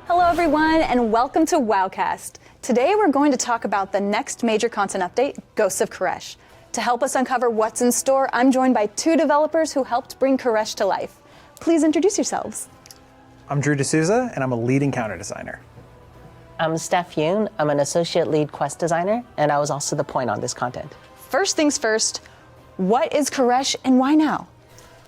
Hello everyone, and welcome to WoWCast. Today we're going to talk about the next major content update, Ghosts of K'aresh. To help us uncover what's in store, I'm joined by two developers who helped bring K'aresh to life. Please introduce yourselves. I'm Drew D'Souza, and I'm a lead encounter designer. I'm Steph Yoon. I'm an associate lead quest designer, and I was also the point on this content. First things first, what is K'aresh and why now?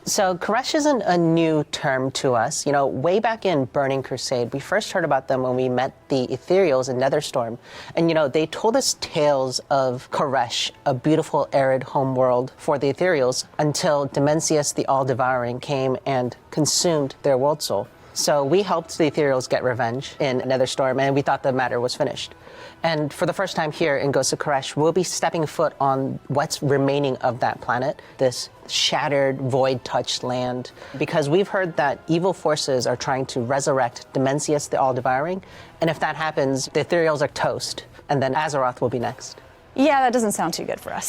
So Caresh isn't a new term to us. You know, way back in Burning Crusade, we first heard about them when we met the Ethereals in Netherstorm. And, you know, they told us tales of Caresh, a beautiful arid homeworld for the Ethereals, until Dimensius the All-Devouring came and consumed their world soul. So we helped the Ethereals get revenge in Netherstorm, and we thought the matter was finished. And for the first time here in Ghosts of K'aresh, we'll be stepping foot on what's remaining of that planet, this shattered, void-touched land, because we've heard that evil forces are trying to resurrect Dimensius the All-Devouring, and if that happens, the Ethereals are toast, and then Azeroth will be next. Yeah, that doesn't sound too good for us.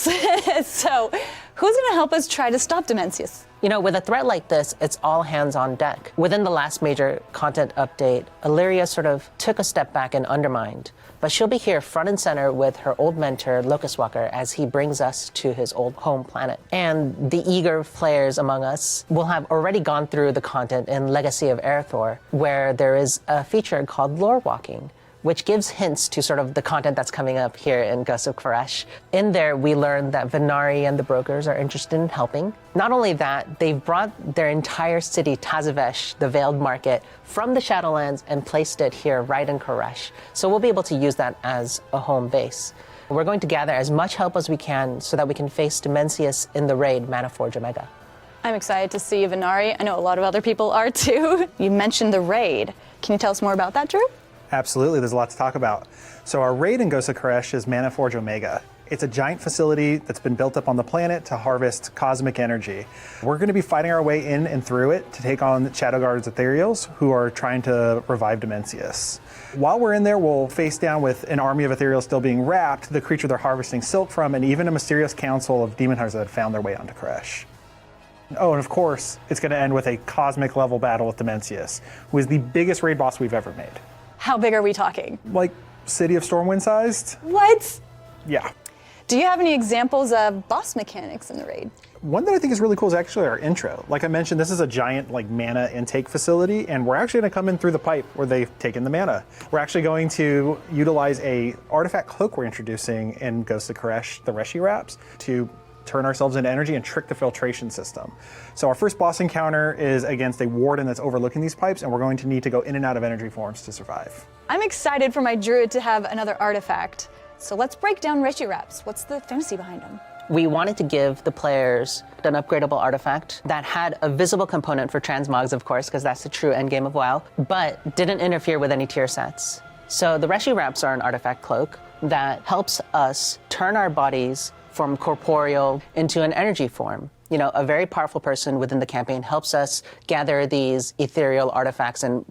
So, who's going to help us try to stop Dimensius? You know, with a threat like this, it's all hands on deck. Within the last major content update, Illyria sort of took a step back and undermined, but she'll be here front and center with her old mentor, Locust Walker, as he brings us to his old home planet. And the eager players among us will have already gone through the content in Legacy of Aerithor, where there is a feature called Lore Walking, which gives hints to sort of the content that's coming up here in Ghosts of K'aresh. In there, we learned that Venari and the brokers are interested in helping. Not only that, they've brought their entire city, Tazavesh, the Veiled Market, from the Shadowlands and placed it here right in K'aresh. So we'll be able to use that as a home base. We're going to gather as much help as we can so that we can face Dimensius in the raid Manaforge Omega. I'm excited to see Venari. I know a lot of other people are too. You mentioned the raid. Can you tell us more about that, Drew? Absolutely, there's a lot to talk about. So our raid in Ghosts of K'aresh is Manaforge Omega. It's a giant facility that's been built up on the planet to harvest cosmic energy. We're going to be fighting our way in and through it to take on Shadowguard's Ethereals, who are trying to revive Dimensius. While we're in there, we'll face down with an army of Ethereals still being wrapped, the creature they're harvesting silk from, and even a mysterious council of demon hunters that have found their way onto K'aresh. Oh, and of course, it's going to end with a cosmic level battle with Dimensius, who is the biggest raid boss we've ever made. How big are we talking? Like City of Stormwind sized? What? Yeah. Do you have any examples of boss mechanics in the raid? One that I think is really cool is actually our intro. Like I mentioned, this is a giant mana intake facility, and we're actually going to come in through the pipe where they've taken the mana. We're actually going to utilize a artifact cloak we're introducing in Ghosts of K'aresh, the Reshi Wraps, to turn ourselves into energy and trick the filtration system. So our first boss encounter is against a warden that's overlooking these pipes, and we're going to need to go in and out of energy forms to survive. I'm excited for my druid to have another artifact. So let's break down Reshi Wraps. What's the fantasy behind them? We wanted to give the players an upgradable artifact that had a visible component for transmogs, of course, because that's the true endgame of WoW, but didn't interfere with any tier sets. So the Reshi Wraps are an artifact cloak that helps us turn our bodies from corporeal into an energy form. You know, a very powerful person within the campaign helps us gather these ethereal artifacts and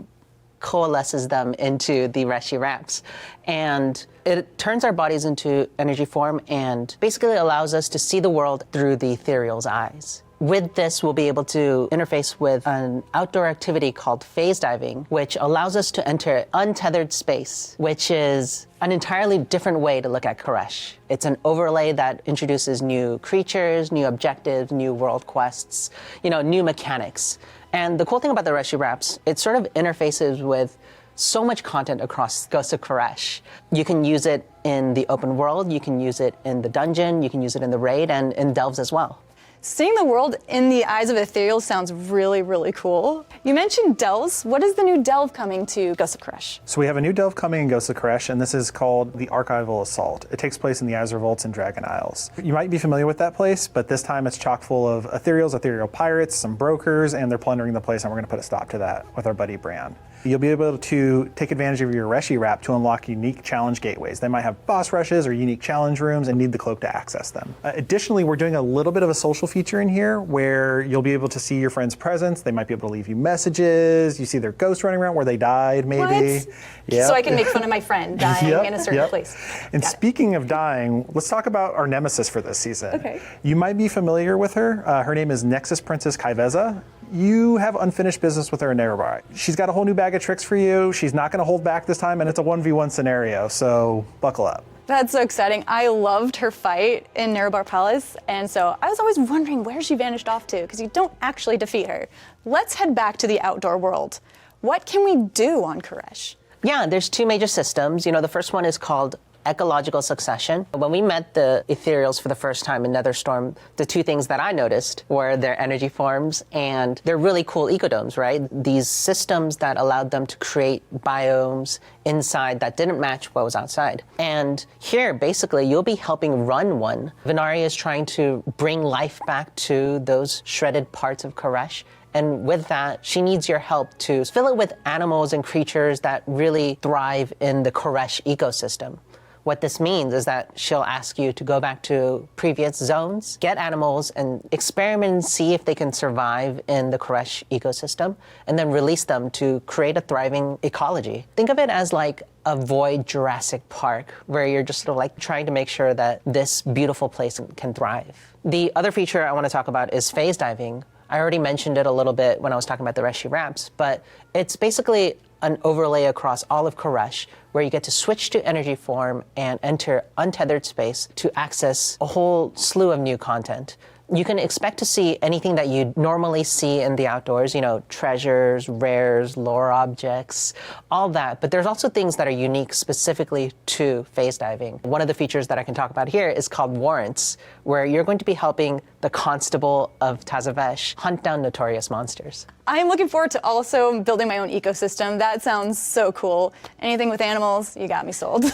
coalesces them into the Reshi Wraps. And it turns our bodies into energy form and basically allows us to see the world through the ethereal's eyes. With this, we'll be able to interface with an outdoor activity called phase diving, which allows us to enter untethered space, which is an entirely different way to look at K'aresh. It's an overlay that introduces new creatures, new objectives, new world quests, you know, new mechanics. And the cool thing about the Reshi Wraps, it sort of interfaces with so much content across Ghosts of K'aresh. You can use it in the open world, you can use it in the dungeon, you can use it in the raid, and in delves as well. Seeing the world in the eyes of Ethereal sounds really, really cool. You mentioned delves. What is the new delve coming to Ghosts of K'aresh? So we have a new delve coming in Ghosts of K'aresh, and this is called the Archival Assault. It takes place in the Azure Vaults and Dragon Isles. You might be familiar with that place, but this time it's chock full of Ethereals, Ethereal pirates, some brokers, and they're plundering the place, and we're going to put a stop to that with our buddy Bran. You'll be able to take advantage of your Reshi Wrap to unlock unique challenge gateways. They might have boss rushes or unique challenge rooms and need the cloak to access them. Additionally, we're doing a little bit of a social feature in here where you'll be able to see your friend's presence. They might be able to leave you messages. You see their ghost running around where they died, maybe. What? Yep. So I can make fun of my friend dying in a certain place. And speaking of dying, let's talk about our nemesis for this season. Okay. You might be familiar with her. Her name is Nexus Princess Kaiveza. you have unfinished business with her in Nearby. She's got a whole new bag of tricks for you. She's not going to hold back this time, and it's a 1v1 scenario, so buckle up. That's so exciting. I loved her fight in Nerebar Palace, and so I was always wondering where she vanished off to, because you don't actually defeat her. Let's head back to the outdoor world. What can we do on Caresh? Yeah, there's two major systems. The first one is called ecological succession. When we met the ethereals for the first time in Netherstorm, the two things that I noticed were their energy forms and their really cool ecodomes, right? These systems that allowed them to create biomes inside that didn't match what was outside. And here, basically, you'll be helping run one. Venari is trying to bring life back to those shredded parts of Caresh. And with that, she needs your help to fill it with animals and creatures that really thrive in the Caresh ecosystem. What this means is that she'll ask you to go back to previous zones, get animals, and experiment and see if they can survive in the Caresh ecosystem, and then release them to create a thriving ecology. Think of it as like a void Jurassic Park, where you're just sort of like trying to make sure that this beautiful place can thrive. The other feature I want to talk about is phase diving. I already mentioned it a little bit when I was talking about the Reshi wraps, but it's basically an overlay across all of Caresh, where you get to switch to energy form and enter untethered space to access a whole slew of new content. You can expect to see anything that you normally see in the outdoors, treasures, rares, lore objects, all that. But there's also things that are unique specifically to phase diving. One of the features that I can talk about here is called warrants, where you're going to be helping the Constable of Tazavesh hunt down notorious monsters. I am looking forward to also building my own ecosystem. That sounds so cool. Anything with animals, you got me sold.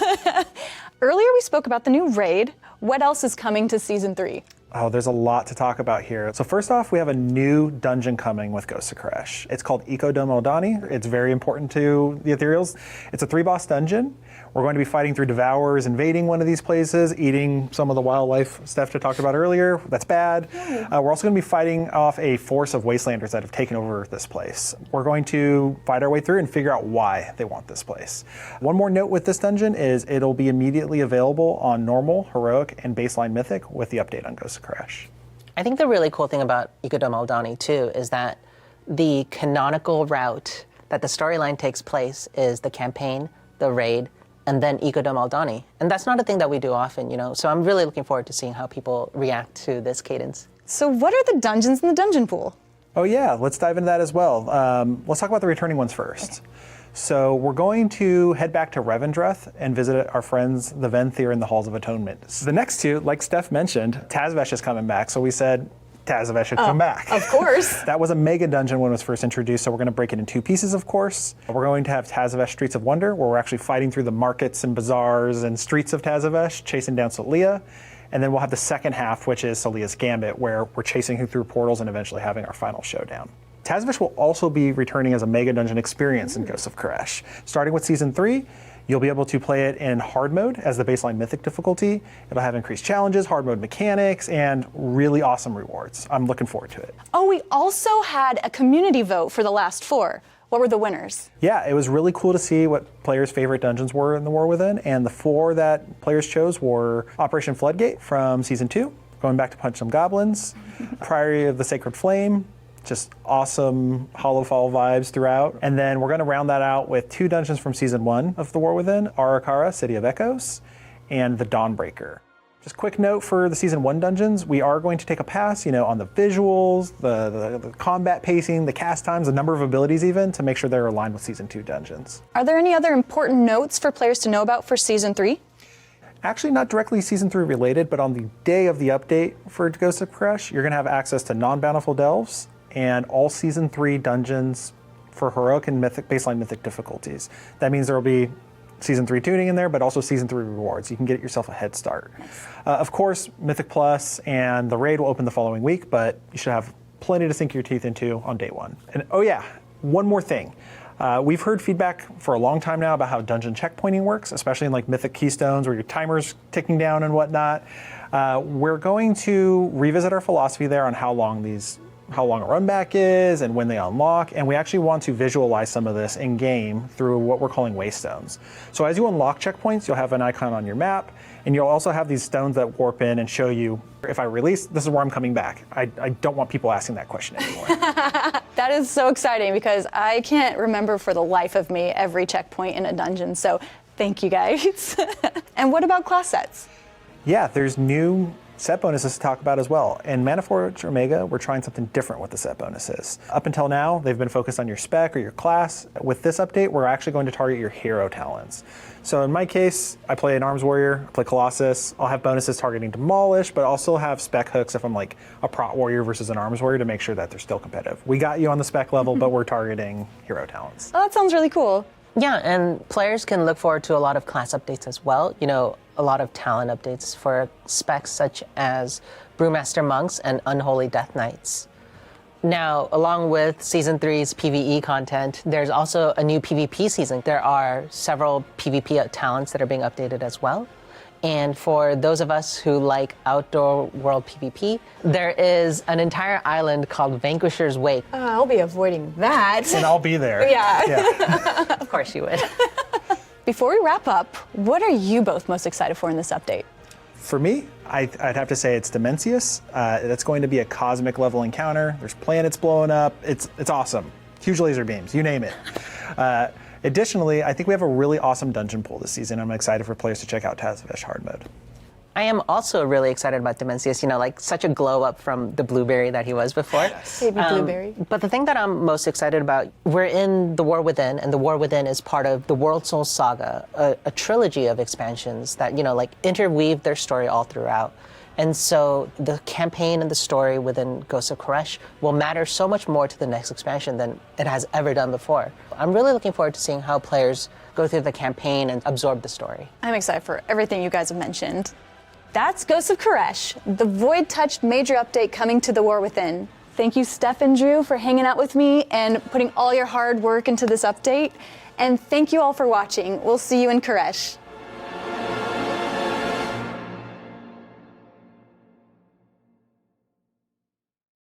Earlier we spoke about the new raid. What else is coming to Season 3? Oh, there's a lot to talk about here. So first off, we have a new dungeon coming with Ghosts of K'aresh. It's called Ecodome Al'dani. It's very important to the Ethereals. It's a 3-boss dungeon. We're going to be fighting through Devourers, invading one of these places, eating some of the wildlife Steph talked about earlier. That's bad. We're also going to be fighting off a force of Wastelanders that have taken over this place. We're going to fight our way through and figure out why they want this place. One more note with this dungeon is it'll be immediately available on normal, heroic, and baseline mythic with the update on Ghosts of K'aresh. I think the really cool thing about Ecodome Al'dani, too, is that the canonical route that the storyline takes place is the campaign, the raid, and then Ecodome Al'dani. And that's not a thing that we do often, So I'm really looking forward to seeing how people react to this cadence. So what are the dungeons in the dungeon pool? Oh yeah, let's dive into that as well. Let's talk about the returning ones first. So we're going to head back to Revendreth and visit our friends, the Venthyr and the Halls of Atonement. So the next two, like Steph mentioned, Tazavesh is coming back, so we said Tazavesh should come back. Of course. That was a mega dungeon when it was first introduced, so we're going to break it in 2 pieces, of course. We're going to have Tazavesh Streets of Wonder, where we're actually fighting through the markets and bazaars and streets of Tazavesh, chasing down Solia. And then we'll have the second half, which is Solia's Gambit, where we're chasing through portals and eventually having our final showdown. Tazavesh will also be returning as a mega dungeon experience in Ghosts of K'aresh. Starting with Season 3, you'll be able to play it in hard mode as the baseline mythic difficulty. It'll have increased challenges, hard mode mechanics, and really awesome rewards. I'm looking forward to it. Oh, we also had a community vote for the last 4. What were the winners? Yeah, it was really cool to see what players' favorite dungeons were in the War Within, and the 4 that players chose were Operation Floodgate from Season 2, going back to punch some goblins, Priory of the Sacred Flame, just awesome Hollowfall vibes throughout. And then we're going to round that out with 2 dungeons from Season 1 of The War Within, Arakara, City of Echoes, and the Dawnbreaker. Just quick note for the Season 1 dungeons, we are going to take a pass, on the visuals, the combat pacing, the cast times, the number of abilities even, to make sure they're aligned with Season 2 dungeons. Are there any other important notes for players to know about for Season 3? Actually, not directly Season 3 related, but on the day of the update for Ghosts of K'aresh, you're going to have access to non-bountiful delves and all Season 3 dungeons for heroic and mythic, baseline mythic difficulties. That means there will be Season 3 tuning in there, but also Season 3 rewards. You can get yourself a head start. Of course, Mythic Plus and the raid will open the following week, but you should have plenty to sink your teeth into on day 1. And oh yeah, one more thing. We've heard feedback for a long time now about how dungeon checkpointing works, especially in like Mythic Keystones where your timer's ticking down and whatnot. We're going to revisit our philosophy there on how long these how long a run back is and when they unlock, and we actually want to visualize some of this in game through what we're calling waystones. So as you unlock checkpoints, you'll have an icon on your map, and you'll also have these stones that warp in and show you, if I release, this is where I'm coming back. I don't want people asking that question anymore. That is so exciting because I can't remember for the life of me every checkpoint in a dungeon, so thank you guys. And what about class sets? Yeah, there's new set bonuses to talk about as well. In Manaforge Omega, we're trying something different with the set bonuses. Up until now, they've been focused on your spec or your class. With this update, we're actually going to target your hero talents. So in my case, I play an arms warrior, I play Colossus. I'll have bonuses targeting Demolish, but I'll still have spec hooks if I'm like a prot warrior versus an arms warrior to make sure that they're still competitive. We got you on the spec level, but we're targeting hero talents. Oh, that sounds really cool. Yeah, and players can look forward to a lot of class updates as well. You know, a lot of talent updates for specs such as Brewmaster Monks and Unholy Death Knights. Now, along with Season 3's PvE content, there's also a new PvP season. There are several PvP talents that are being updated as well. And for those of us who like outdoor world PvP, there is an entire island called Vanquisher's Wake. I'll be avoiding that. And I'll be there. Yeah. Of course you would. Before we wrap up, what are you both most excited for in this update? For me, I'd have to say it's Dimensius. That's going to be a cosmic level encounter. There's planets blowing up. It's awesome. Huge laser beams, you name it. Additionally, I think we have a really awesome dungeon pool this season. I'm excited for players to check out Tazvesh hard mode. I am also really excited about Dimensius, you know, like such a glow up from the blueberry that he was before. Baby blueberry. But the thing that I'm most excited about, we're in the War Within, and the War Within is part of the World Soul Saga, a trilogy of expansions that, you know, like interweave their story all throughout. And so the campaign and the story within Ghosts of K'aresh will matter so much more to the next expansion than it has ever done before. I'm really looking forward to seeing how players go through the campaign and absorb the story. I'm excited for everything you guys have mentioned. That's Ghosts of K'aresh, the void-touched major update coming to the War Within. Thank you, Steph and Drew, for hanging out with me and putting all your hard work into this update. And thank you all for watching. We'll see you in Caresh.